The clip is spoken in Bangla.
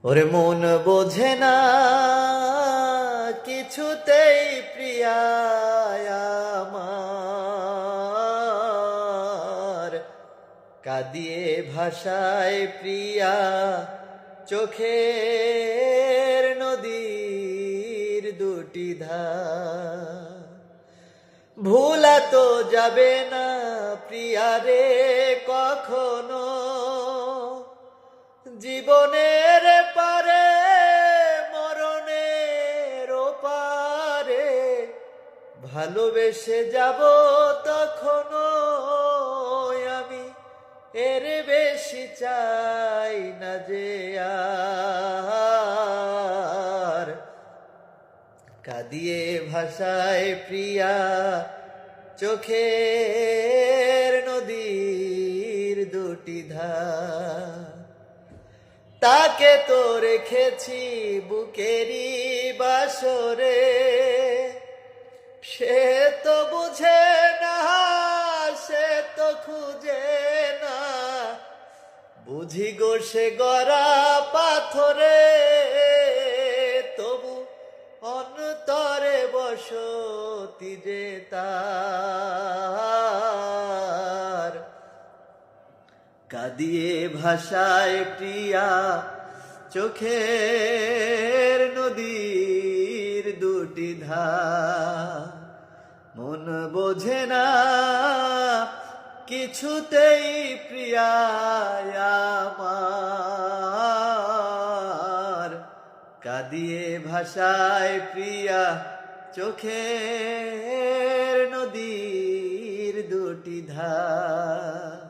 ওরে মন বোঝে না কিছুতেই প্রিয়া আমার, কাঁদিয়ে ভাষায় প্রিয়া চোখের নদীর দুটি ধার। ভুলা তো যাবে না প্রিয়া রে কখনো, জীবনের পারে মরণের পারে ভালোবেসে যাব তখনো আমি, এর বেশি চাই না যে আর। কাঁদিয়ে ভাষায় প্রিয়া চোখের নদীর দুটি ধার। তাকে তো রেখেছি বুকেরই বাসরে, সে তো বুঝে না, সে তো খুঁজে না, বুঝি গো সে গড়া পাথরে, তবু অন্তরে বসতি যে তার। কাঁদিয়ে ভাষায় প্রিয়া চোখের নদীর দুটি ধার। মন বোঝে না কিছুতেই প্রিয়া আমার, কাঁদিয়ে ভাষায় প্রিয়া চোখের নদীর দুটি ধার।